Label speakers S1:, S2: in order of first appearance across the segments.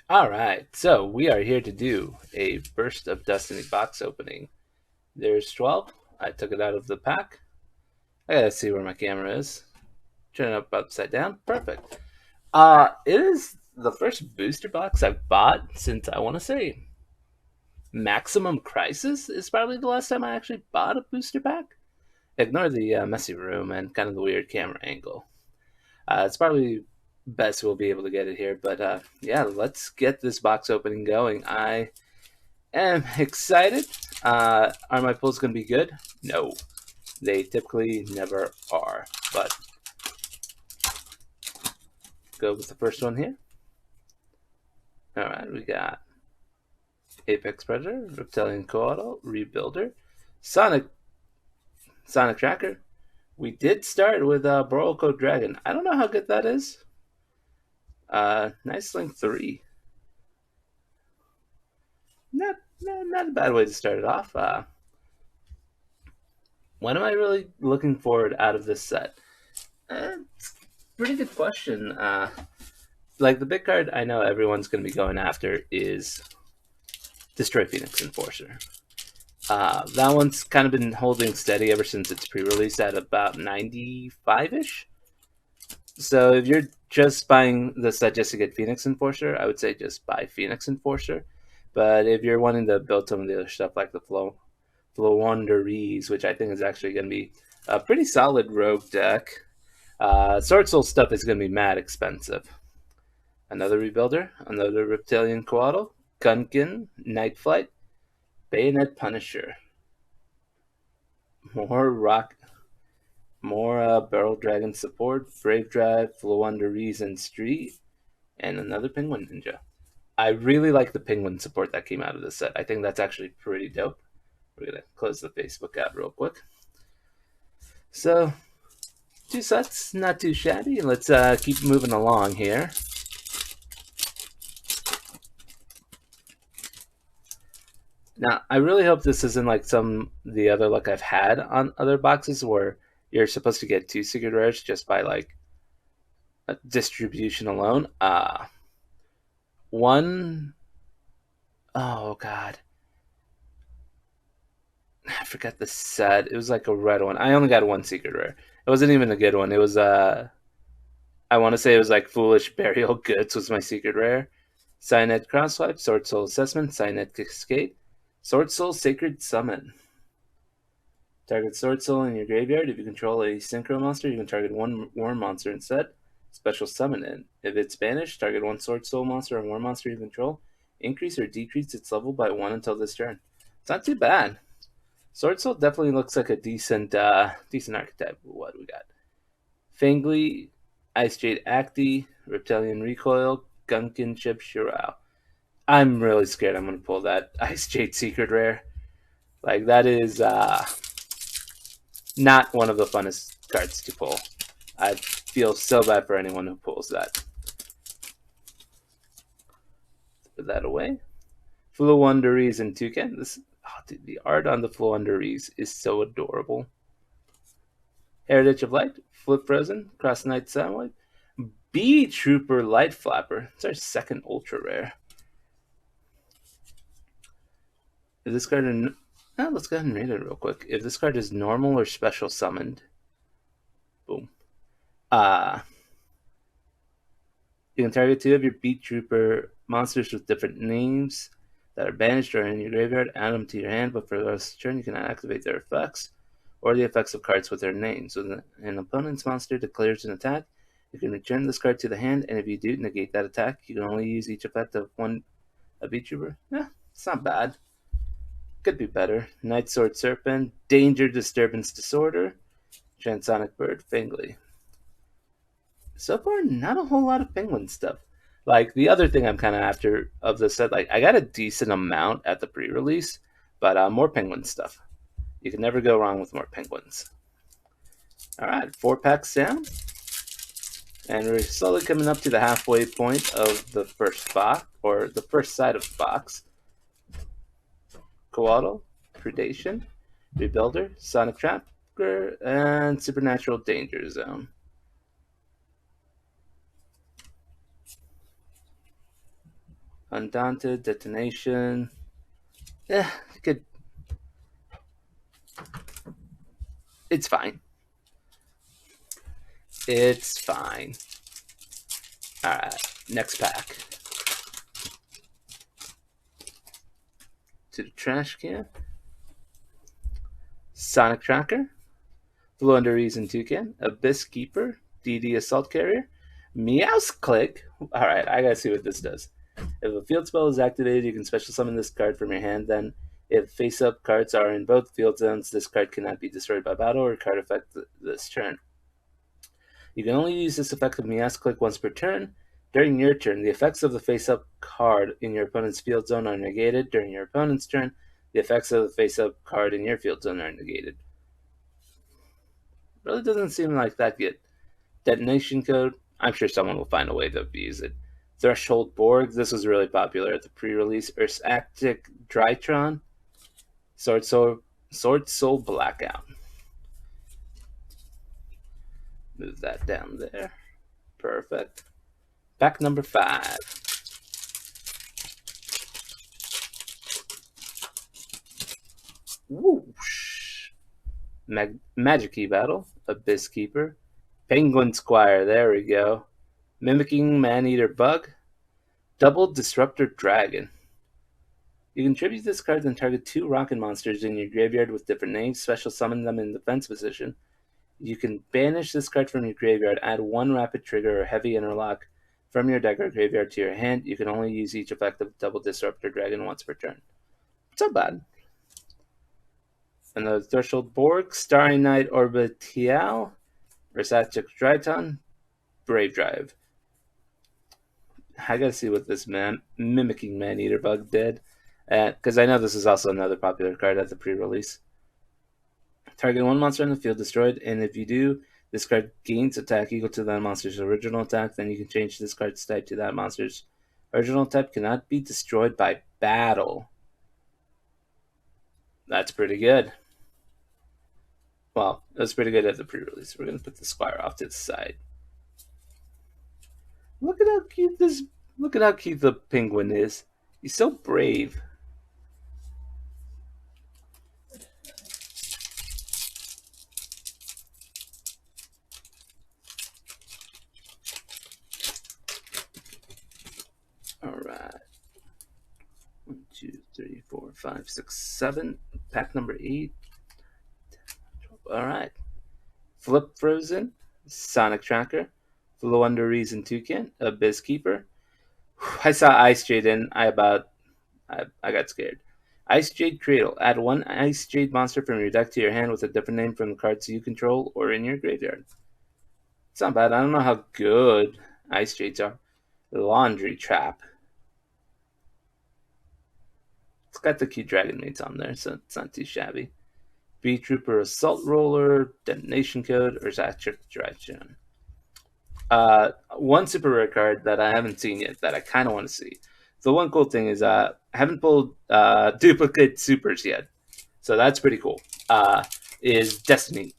S1: All right, so we are here to do a Burst of Destiny box opening. There's 12. I took it out of the pack. I gotta see where my camera is. Turn it up upside down. Perfect. It is the first booster box I've bought since I want to say Maximum Crisis is probably the last time I actually bought a booster pack. Ignore the messy room and kind of the weird camera angle. It's probably best we'll be able to get it here, but yeah, let's get this box opening going. I am excited. Are my pulls going to be good? No, they typically never are. But go with the first one here. All right, we got Apex Predator, Reptilian Coatl, Rebuilder, Sonic Tracker. We did start with Boral Code Dragon. I don't know how good that is. Nice Link 3. Not a bad way to start it off. When am I really looking forward out of this set? Pretty good question. Like the big card I know everyone's going to be going after is Destroy Phoenix Enforcer. That one's kind of been holding steady ever since its pre-release at about 95-ish. So if you're just buying the set just to get Phoenix Enforcer, I would say just buy Phoenix Enforcer. But if you're wanting to build some of the other stuff like the Flowanderies, which I think is actually going to be a pretty solid rogue deck, Sword Soul stuff is going to be mad expensive. Another Rebuilder, another Reptilian Coatl, Gunkin, Night Flight, Bayonet Punisher, more Barrel Dragon support, Brave Drive, Flowanderies, and Street, and another Penguin Ninja. I really like the Penguin support that came out of this set. I think that's actually pretty dope. We're going to close the Facebook app real quick. So, two sets, not too shabby. Let's keep moving along here. Now, I really hope this isn't like some the other luck I've had on other boxes where you're supposed to get two secret rares just by like a distribution alone. One, oh god, I forgot the set. It was like a red one. I only got one secret rare. It wasn't even a good one. It was I want to say it was like Foolish Burial Goods was my secret rare. Cyanide Crosswipe, Sword Soul Assessment, Cyanide Cascade, Sword Soul Sacred Summon. Target Sword Soul in your graveyard. If you control a Synchro monster, you can target one Worm monster instead. Special Summon it. If it's banished, target one Sword Soul monster or Worm monster you control. Increase or decrease its level by 1 until this turn. It's not too bad. Sword Soul definitely looks like a decent archetype. What do we got? Fangly, Ice Jade Acti, Reptilian Recoil, Gunkin Chip Shirao. I'm really scared I'm going to pull that Ice Jade Secret Rare. Like, that is not one of the funnest cards to pull. I feel so bad for anyone who pulls that. Put that away. Flowanderies and Toucan. Dude, the art on the Flowanderies is so adorable. Heritage of Light, Flip Frozen, Cross Knight Soundwave, Bee Trooper Light Flapper. It's our second ultra rare. If this card let's go ahead and read it real quick. If this card is normal or special summoned, boom. You can target 2 of your Beat Trooper monsters with different names that are banished or in your graveyard, add them to your hand, but for the rest of the turn you cannot activate their effects or the effects of cards with their names. When an opponent's monster declares an attack, you can return this card to the hand, and if you do, negate that attack. You can only use each effect of a Beat Trooper. Yeah, it's not bad. Could be better. Night Sword Serpent, Danger, Disturbance, Disorder, Transonic Bird, Fangly. So far, not a whole lot of penguin stuff. Like, the other thing I'm kind of after of the set, like, I got a decent amount at the pre-release, but more penguin stuff. You can never go wrong with more penguins. All right, 4 packs down. And we're slowly coming up to the halfway point of the first box, or the first side of the box. Coatl, Predation, Rebuilder, Sonic Tracker, and Supernatural Danger Zone. Undaunted, Detonation. Yeah, good. It's fine. It's fine. Alright, next pack. To the trash can. Sonic Tracker. Flow Under Reason Toucan. Abyss Keeper. DD Assault Carrier. Meow's Click. Alright, I gotta see what this does. If a field spell is activated, you can special summon this card from your hand. Then, if face-up cards are in both field zones, this card cannot be destroyed by battle or card effect this turn. You can only use this effect of Meow's Click once per turn. During your turn, the effects of the face-up card in your opponent's field zone are negated. During your opponent's turn, the effects of the face-up card in your field zone are negated. Really doesn't seem like that good. Detonation Code, I'm sure someone will find a way to abuse it. Threshold Borg, this was really popular at the pre-release. Arctic Drytron, Sword Soul Blackout. Move that down there. Perfect. Pack number 5. Whoosh. Magic Key Battle, Abyss Keeper, Penguin Squire, there we go. Mimicking Man-Eater Bug, Double Disruptor Dragon. You can tribute this card and target 2 rocket monsters in your graveyard with different names, special summon them in defense position. You can banish this card from your graveyard, add 1 rapid trigger or heavy interlock from your deck or graveyard to your hand. You can only use each effect of Double Disruptor Dragon once per turn. It's not bad. And the Threshold Borg, Starry Night Orbitial, Versace Dryton, Brave Drive. I gotta see what this Mimicking Man-Eater Bug did. Because I know this is also another popular card at the pre-release. Target 1 monster on the field destroyed, and if you do, this card gains attack equal to that monster's original attack, then you can change this card's type to that monster's original type. Cannot be destroyed by battle. That's pretty good. Well, that's pretty good at the pre-release. We're going to put the Squire off to the side. Look at how cute the penguin is. He's so brave. Alright. 1, 2, 3, 4, 5, 6, 7. Pack number 8. Alright. Flip Frozen, Sonic Tracker, Flow Under Reason Toucan, Abyss Keeper. I saw Ice Jade and I got scared. Ice Jade Cradle. Add 1 Ice Jade monster from your deck to your hand with a different name from the cards you control or in your graveyard. It's not bad. I don't know how good Ice Jades are. Laundry Trap. It's got the cute dragon mates on there, so it's not too shabby. B Trooper Assault Roller, Detonation Code, or Zatric Direction. One super rare card that I haven't seen yet that I kind of want to see. The one cool thing is I haven't pulled duplicate supers yet, so that's pretty cool. Is Destiny,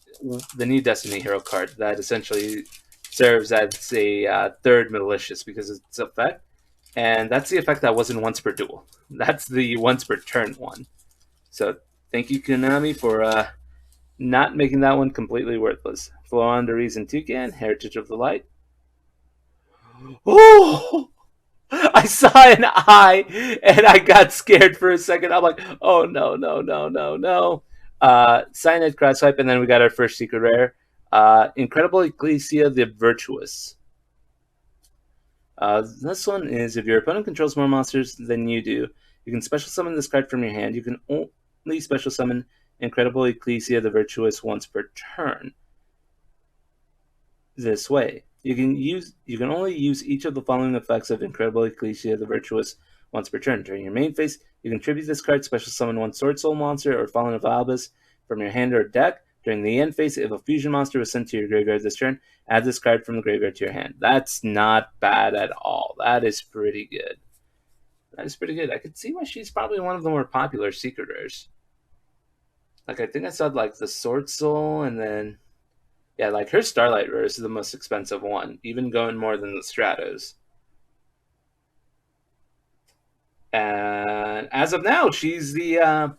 S1: the new Destiny hero card that essentially serves as a third Malicious because of its effect, and that's the effect that wasn't once per duel. That's the once per turn one. So thank you, Konami, for not making that one completely worthless. Flow Under Reason Toucan, Heritage of the Light. Oh! I saw an eye and I got scared for a second. I'm like, oh no, no, no, no, no. Cyanide Crosswipe, and then we got our first secret rare. Incredible Ecclesia the Virtuous. This one is if your opponent controls more monsters than you do, you can special summon this card from your hand. You can only special summon Incredible Ecclesia the Virtuous once per turn. This way, you can only use each of the following effects of Incredible Ecclesia the Virtuous once per turn. During your main phase, you can tribute this card, special summon 1 Sword Soul monster or Fallen of Albus from your hand or deck. During the end phase, if a fusion monster was sent to your graveyard this turn, add this card from the graveyard to your hand. That's not bad at all. That is pretty good. That is pretty good. I could see why she's probably one of the more popular secret rares. Like, I think I saw, like, the Sword Soul, and then... yeah, like, her Starlight Rare is the most expensive one, even going more than the Stratos. And as of now, she's the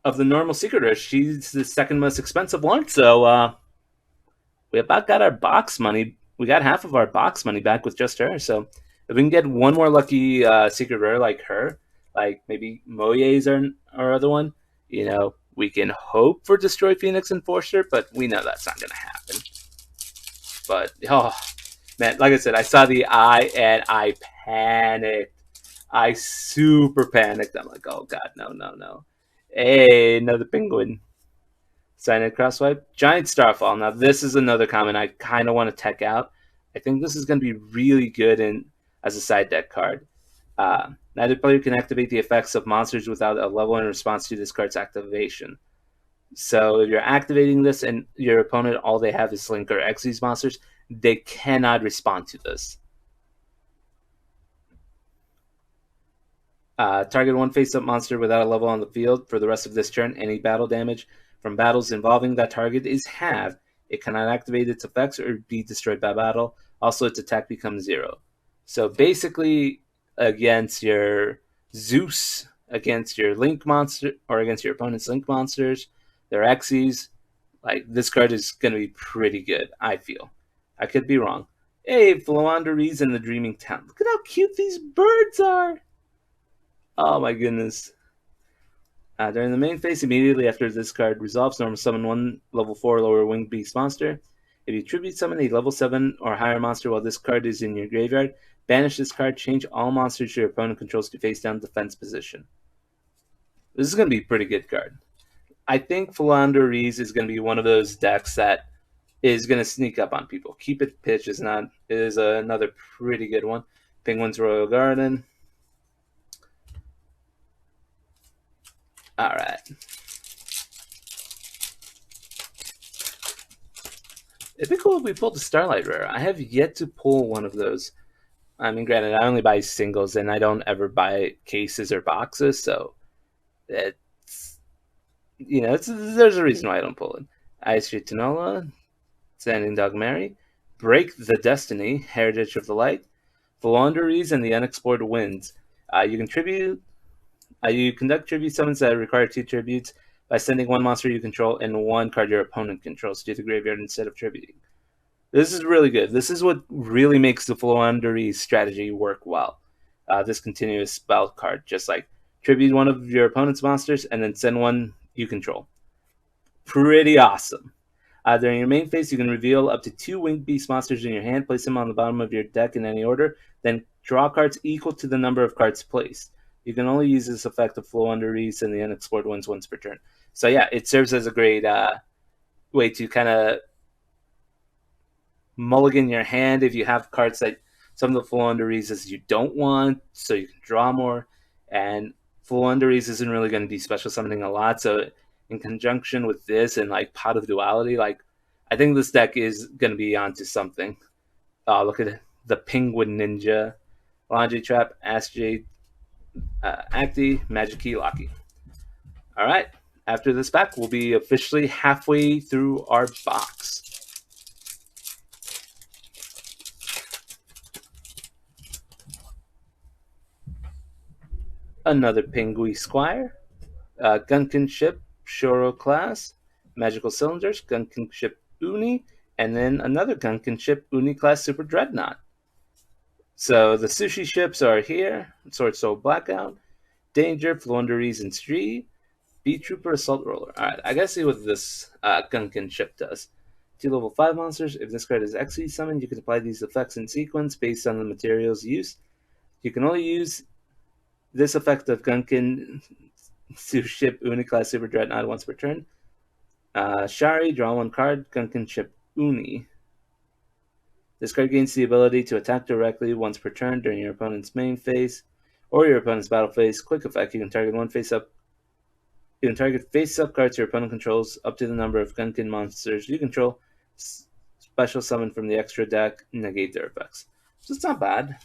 S1: of the normal secret rare, she's the second most expensive one. So we about got our box money. We got half of our box money back with just her. So if we can get one more lucky secret rare like her, like maybe Moye's our other one, we can hope for Destroy Phoenix Enforcer, but we know that's not going to happen. But, oh, man, like I said, I saw the eye and I panicked. I super panicked. I'm like, oh, God, no. Hey, another penguin. Cyanide Crosswipe. Giant Starfall. Now, this is another common I kind of want to tech out. I think this is going to be really good as a side deck card. Neither player can activate the effects of monsters without a level in response to this card's activation. So if you're activating this and your opponent, all they have is Link or Xyz monsters, they cannot respond to this. Target one face-up monster without a level on the field for the rest of this turn. Any battle damage from battles involving that target is halved. It cannot activate its effects or be destroyed by battle. Also, its attack becomes 0. So basically, against your Zeus, against your Link monster, or against your opponent's Link monsters, their Xyz, like this card is going to be pretty good, I feel. I could be wrong. Hey, Floanderies and the Dreaming Town. Look at how cute these birds are. Oh my goodness. During the main phase, immediately after this card resolves, normal summon one level 4 lower winged beast monster. If you tribute summon a level 7 or higher monster while this card is in your graveyard, banish this card, change all monsters your opponent controls to face down defense position. This is going to be a pretty good card. I think Philanderies is going to be one of those decks that is going to sneak up on people. Keep It Pitch is another pretty good one. Penguin's Royal Garden. All right. It'd be cool if we pulled the Starlight Rare. I have yet to pull one of those. I mean, granted, I only buy singles and I don't ever buy cases or boxes, so there's a reason why I don't pull it. Ice Tanola, Standing Dog Mary, Break the Destiny, Heritage of the Light, Philanderies, and the Unexplored Winds. You conduct tribute summons that require 2 tributes by sending one monster you control and one card your opponent controls to the graveyard instead of tributing. This is really good. This is what really makes the Philanderies strategy work well. This continuous spell card, just like tribute one of your opponent's monsters and then send one you control. Pretty awesome. During your main phase, you can reveal up to 2 winged beast monsters in your hand, place them on the bottom of your deck in any order, then draw cards equal to the number of cards placed. You can only use this effect of Philanderies and the Unexplored Ones once per turn. So yeah, it serves as a great way to kind of mulligan your hand if you have cards that some of the Philanderies you don't want, so you can draw more. And Philanderies isn't really going to be special summoning a lot, so in conjunction with this and like Pot of Duality, like I think this deck is going to be onto something. Look at the Penguin Ninja, Laundry Trap, Ask Jade, Acti, Magic Key, Locky. All right, after this pack, we'll be officially halfway through our box. Another Penguin Squire, Gunkin Ship, Shoro Class, Magical Cylinders, Gunkin Ship Uni, and then another Gunkin Ship Uni Class Super Dreadnought. So the sushi ships are here: Sword Soul Blackout, Danger, Flounderies and Street, Beat Trooper, Assault Roller. Alright, I gotta see what this Gunkin ship does. 2 level 5 monsters. If this card is Xyz summoned, you can apply these effects in sequence based on the materials used. You can only use this effect of Gunkin ship Uni Class Super Dreadnought once per turn. Shari, draw 1 card, Gunkin ship Uni. This card gains the ability to attack directly once per turn during your opponent's main phase or your opponent's battle phase. Quick effect: you can target one face-up. You can target face-up cards your opponent controls up to the number of Gunkin monsters you control. Special summon from the extra deck, negate their effects. So it's not bad.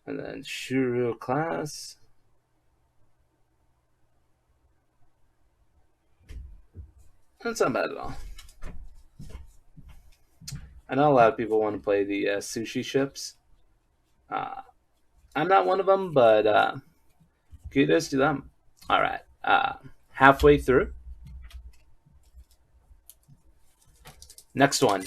S1: And then Shuru Class. That's not bad at all. I know a lot of people want to play the sushi ships. I'm not one of them, but kudos to them. All right. Halfway through. Next one.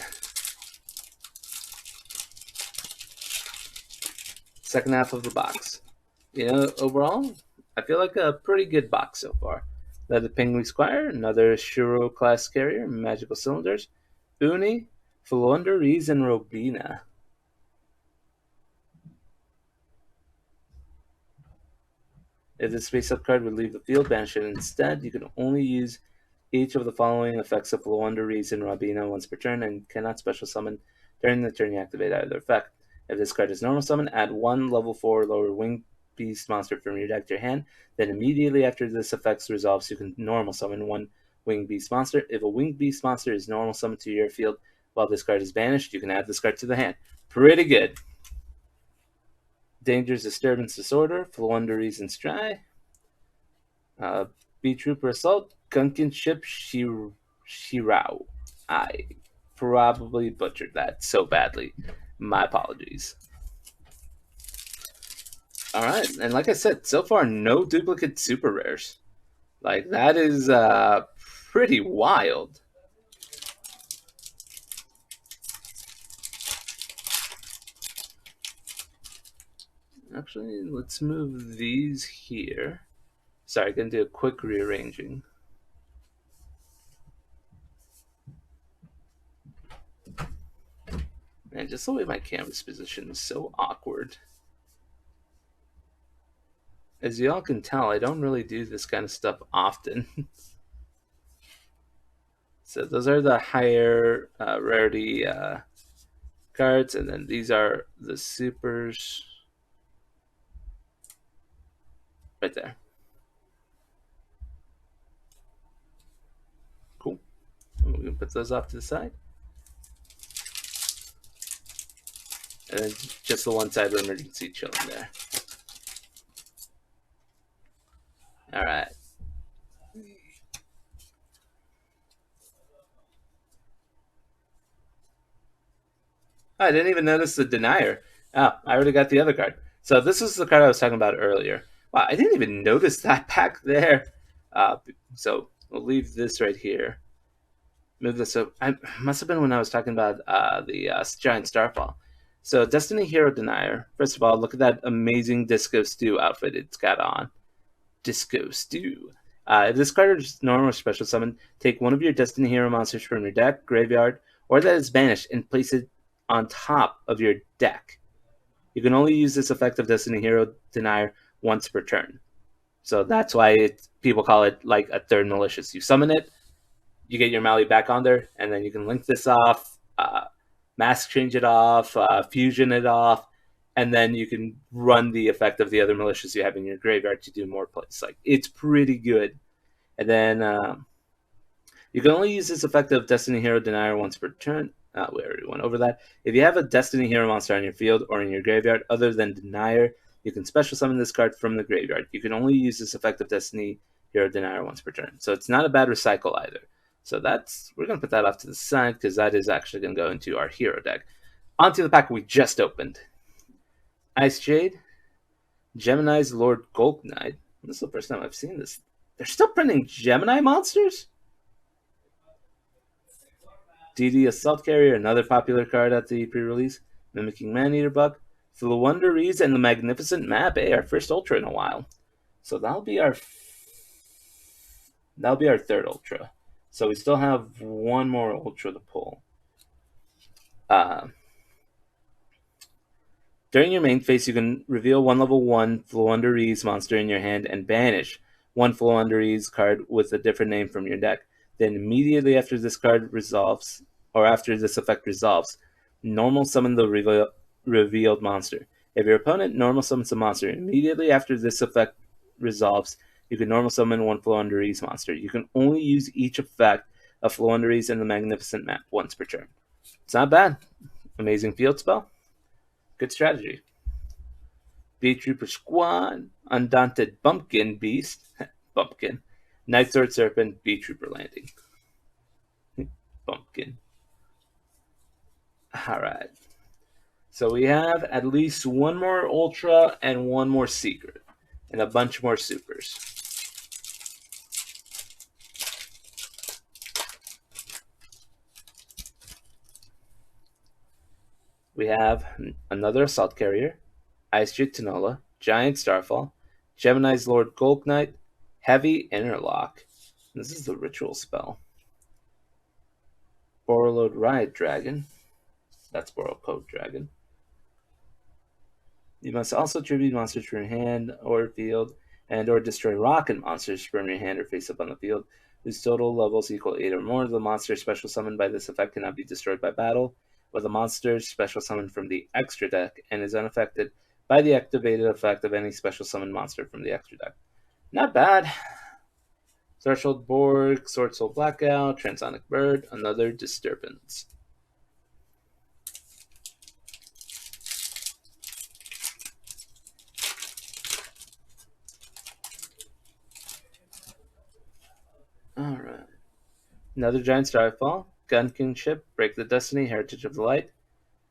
S1: Second half of the box. Overall, I feel like a pretty good box so far. Leather Penguin Squire, another Shuro class carrier, magical cylinders, Uni, Flonderies, and Robina. If the space up card would leave the field, banish it instead. You can only use each of the following effects of Flonderies and Robina once per turn and cannot special summon during the turn you activate either effect. If this card is normal summon, add one level 4 lower winged beast monster from your deck to your hand. Then immediately after this effect resolves, you can normal summon one winged beast monster. If a winged beast monster is normal summoned to your field while this card is banished, you can add this card to the hand. Pretty good. Dangers, Disturbance, Disorder, Flunderies, and Stry. B Trooper Assault, Gunkin Ship, Shirao. I probably butchered that so badly. My apologies. Alright, and like I said, so far no duplicate super rares. Like, that is pretty wild. Actually, let's move these here. Sorry, I'm going to do a quick rearranging. Man, just the way my camera's positioned is so awkward. As y'all can tell, I don't really do this kind of stuff often. So those are the higher rarity cards, and then these are the supers right there. Cool. And we can put those off to the side. And then just the one side emergency chilling there. All right. I didn't even notice the denier. Oh, I already got the other card. So this is the card I was talking about earlier. Wow, I didn't even notice that back there. So we'll leave this right here. Move this up. I must have been when I was talking about the giant starfall. So Destiny Hero Denier. First of all, look at that amazing Disco Stew outfit it's got on. Disco Stew. If this card is normal or special summon, take one of your Destiny Hero monsters from your deck, graveyard, or that is banished and place it on top of your deck. You can only use this effect of Destiny Hero Denier once per turn. So that's why people call it like a third malicious. You summon it, you get your Mali back on there, and then you can link this off, mask change it off, fusion it off, and then you can run the effect of the other malicious you have in your graveyard to do more plays. Like, it's pretty good. And then you can only use this effect of Destiny Hero Denier once per turn. We already went over that. If you have a Destiny Hero monster on your field or in your graveyard other than Denier, you can special summon this card from the graveyard. You can only use this effect of Destiny Hero Denier once per turn. So it's not a bad recycle either. So we're going to put that off to the side because that is actually going to go into our hero deck. Onto the pack we just opened. Ice Jade, Gemini's Lord Golk Knight. This is the first time I've seen this. They're still printing Gemini monsters? DD Assault Carrier, another popular card at the pre-release. Mimicking Maneater Bug, Flunderies, and the Magnificent Map. Our first Ultra in a while. So that'll be our third Ultra. So we still have one more Ultra to pull. During your main phase, you can reveal one level 1 Flunderies monster in your hand and banish one Flunderies card with a different name from your deck. Then immediately after this card resolves, or after this effect resolves, normal summon the revealed monster. If your opponent normal summons a monster, immediately after this effect resolves, you can normal summon one Flunderies monster. You can only use each effect of Flunderies and the Magnificent Map once per turn. It's not bad. Amazing field spell. Good strategy. B Trooper Squad, Undaunted Bumpkin Beast, Bumpkin, Night Sword Serpent, B Trooper Landing. Bumpkin. Alright. So we have at least one more Ultra and one more Secret. And a bunch more Supers. We have another Assault Carrier, Ice Jade Tanola, Giant Starfall, Gemini's Lord Golk Knight, Heavy Interlock. This is the ritual spell. Borreload Riot Dragon. That's Borreload Code Dragon. You must also tribute monsters from your hand or field and or destroy rocket monsters from your hand or face up on the field whose total levels equal 8 or more. The monster special summoned by this effect cannot be destroyed by battle, but the monster special summoned from the extra deck and is unaffected by the activated effect of any special summoned monster from the extra deck. Not bad. Threshold Borg, Sword Soul Blackout, Transonic Bird, another disturbance. Alright. Another Giant Starfall, Gun Kingship, Break the Destiny, Heritage of the Light,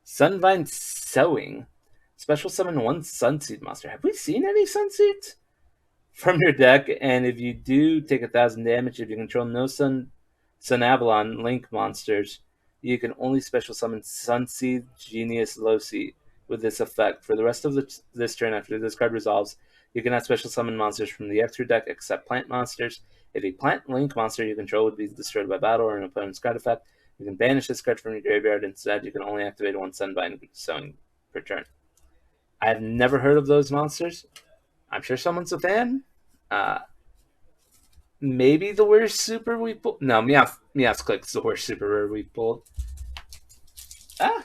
S1: Sunvine Sowing, special summon one Sunseed monster. Have we seen any Sunseeds? From your deck, and if you do, take 1,000 damage. If you control no Sun Avalon Link monsters, you can only special summon Sunseed Genius Loci with this effect. For the rest of this turn, after this card resolves, you cannot special summon monsters from the extra deck except plant monsters. If a plant Link monster you control would be destroyed by battle or an opponent's card effect, you can banish this card from your graveyard. Instead, you can only activate one Sunvine Sowing per turn. I've never heard of those monsters. I'm sure someone's a fan. Maybe the worst super we pulled. No, Meowth Click's the worst super rare we pulled. Ah!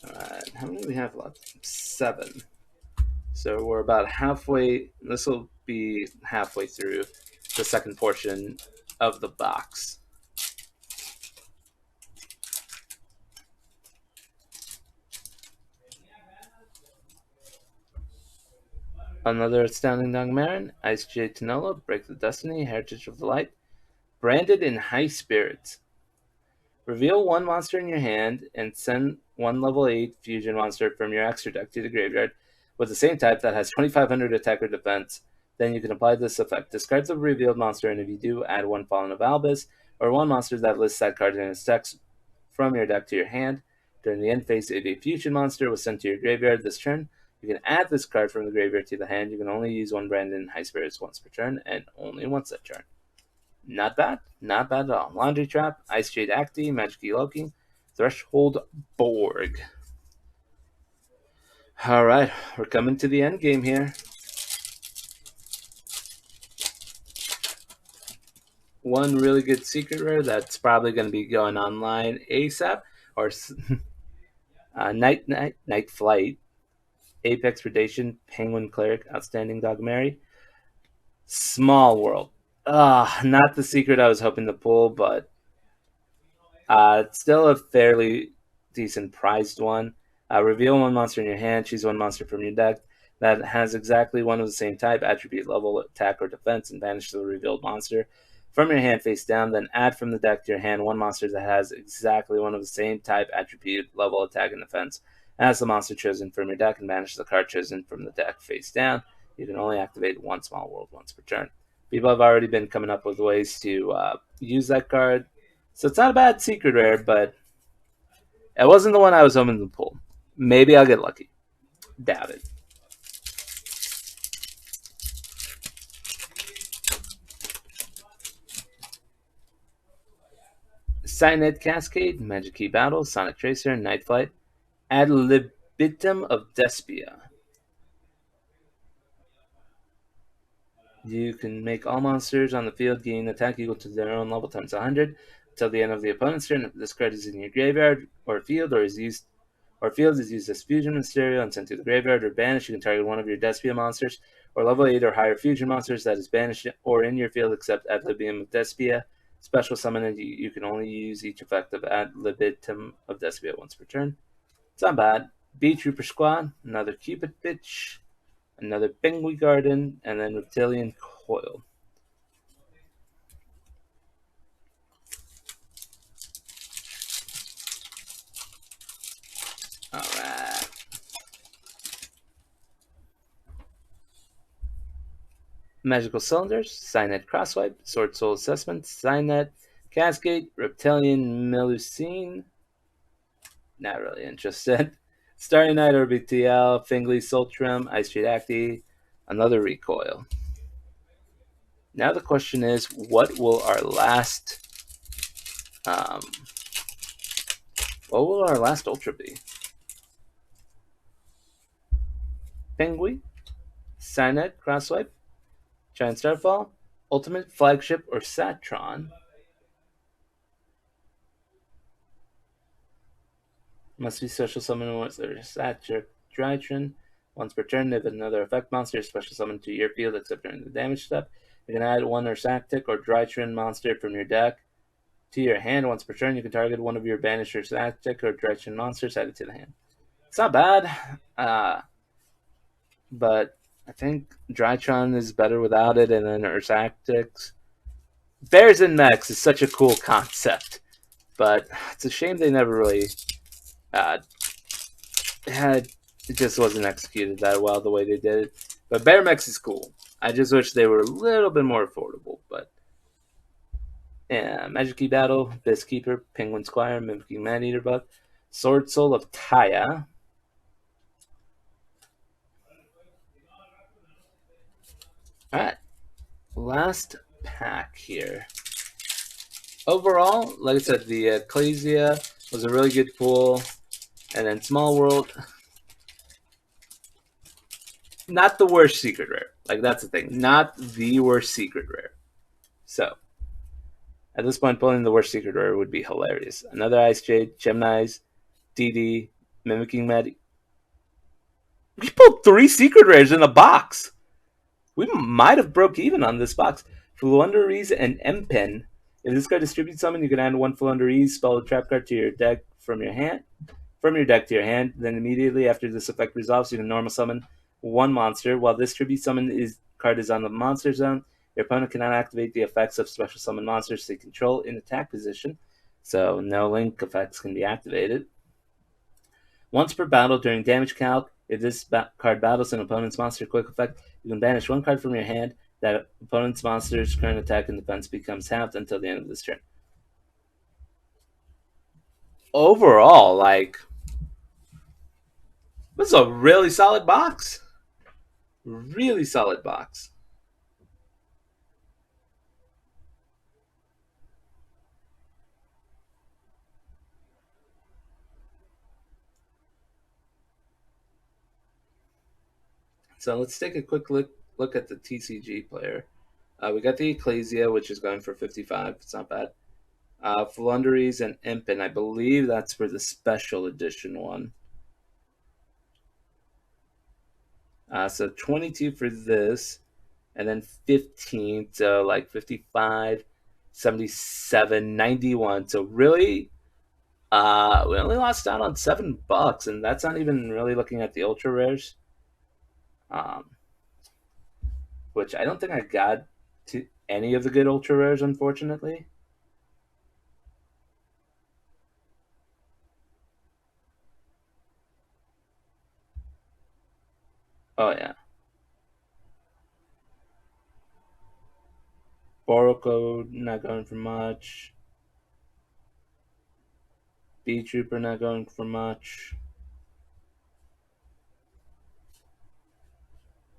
S1: Alright, how many do we have left? 7. So we're about halfway. This will be halfway through the second portion of the box. Another Astounding Dogmarin, Ice Jade Tanola, Break the Destiny, Heritage of the Light, Branded in High Spirits. Reveal one monster in your hand and send one level 8 fusion monster from your extra deck to the graveyard with the same type that has 2,500 attack or defense. Then you can apply this effect. Discard the revealed monster, and if you do, add one Fallen of Albus or one monster that lists that card in its text from your deck to your hand. During the end phase, if a fusion monster was sent to your graveyard this turn, you can add this card from the graveyard to the hand. You can only use one Brandon High Spirits once per turn, and only once a turn. Not bad. Not bad at all. Laundry Trap, Ice Jade Acti, Magic Loki, Threshold Borg. Alright, we're coming to the end game here. One really good secret rare that's probably going to be going online ASAP, or Night Flight, Apex Predation, Penguin Cleric, Outstanding Dogmary, Small World. Not the secret I was hoping to pull, but it's still a fairly decent priced one. Reveal one monster in your hand, choose one monster from your deck that has exactly one of the same type, attribute, level, attack, or defense, and banish the revealed monster from your hand face down. Then add from the deck to your hand one monster that has exactly one of the same type, attribute, level, attack, and defense as the monster chosen from your deck, and banish the card chosen from the deck face down. You can only activate one Small World once per turn. People have already been coming up with ways to use that card. So it's not a bad secret rare, but it wasn't the one I was hoping to pull. Maybe I'll get lucky. Doubt it. Cyanide Cascade, Magic Key Battle, Sonic Tracer, Night Flight, Ad Libitum of Despia. You can make all monsters on the field gain attack equal to their own level times 100 until the end of the opponent's turn. If this card is in your graveyard or field or is used as fusion material and sent to the graveyard or banished, you can target one of your Despia monsters or level 8 or higher fusion monsters that is banished or in your field except Ad Libitum of Despia. Special summon, and you can only use each effect of Ad Libitum of Despia once per turn. It's not bad. Bee Trooper Squad, another Cupid Bitch, another Penguin Garden, and then Reptilian Coil. Magical Cylinders, Cynet Crosswipe, Sword Soul Assessment, Cynet, Cascade, Reptilian Melusine. Not really interested. Starry Night RBTL, Fingley Soul Trim, Ice Shade Acti, another recoil. Now the question is, what will our last ultra be? Penguin, Cynet, Crosswipe, Giant Starfall, Ultimate, Flagship, or Satron? Must be special summon once there's Satcher Drytron. Once per turn, if another effect monster is special summoned to your field except during the damage step, you can add one Ursactic or Drytron monster from your deck to your hand. Once per turn, you can target one of your banished Ursactic or Drytron monsters added to the hand. It's not bad, but I think Drytron is better without it, and then Ursactics. Bears and Mechs is such a cool concept, but it's a shame they never really it just wasn't executed that well the way they did it. But Bear Mechs is cool. I just wish they were a little bit more affordable. But yeah, Magic Key Battle, Bizkeeper, Penguin Squire, Mimicking Maneater Bug, Sword Soul of Taya. Alright, last pack here. Overall, like I said, the Ecclesia was a really good pull. And then Small World, not the worst secret rare. Like, that's the thing. Not the worst secret rare. So, at this point, pulling the worst secret rare would be hilarious. Another Ice Jade, Gemini's, DD, Mimicking Med. We pulled 3 secret rares in a box. We might have broke even on this box. Flunderies and M-Pen. If this card distributes summon, you can add 1 Flunderies spell or trap card to your deck from your deck to your hand. Then immediately after this effect resolves, you can normal summon 1 monster. While this tribute summon card is on the monster zone, your opponent cannot activate the effects of special summon monsters they control in attack position, so no link effects can be activated. Once per battle during damage calc, if this card battles an opponent's monster quick effect, you can banish 1 card from your hand. That opponent's monster's current attack and defense becomes halved until the end of this turn. Overall, like, this is a really solid box. Really solid box. So let's take a quick look at the TCG player. We got the Ecclesia, which is going for 55. It's not bad. Flunderies and Impen. I believe that's for the special edition one. So 22 for this, and then 15, so like 55, 77, 91. So really, we only lost out on $7, and that's not even really looking at the ultra rares. Which I don't think I got to any of the good ultra rares, unfortunately. Oh yeah, Boroko not going for much. B Trooper not going for much.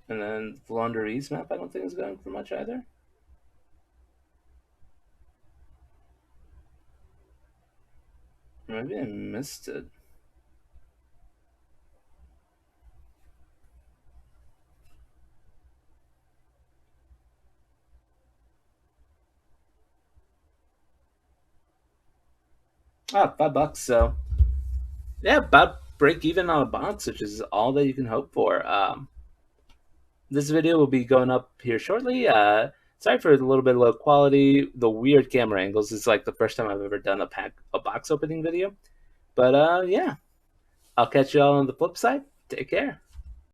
S1: And then Flunderies map I don't think is going for much either. Maybe I missed it. $5. So yeah, about break even on a box, which is all that you can hope for. This video will be going up here shortly. Sorry for a little bit of low quality. The weird camera angles is like the first time I've ever done a box opening video. But yeah, I'll catch you all on the flip side. Take care.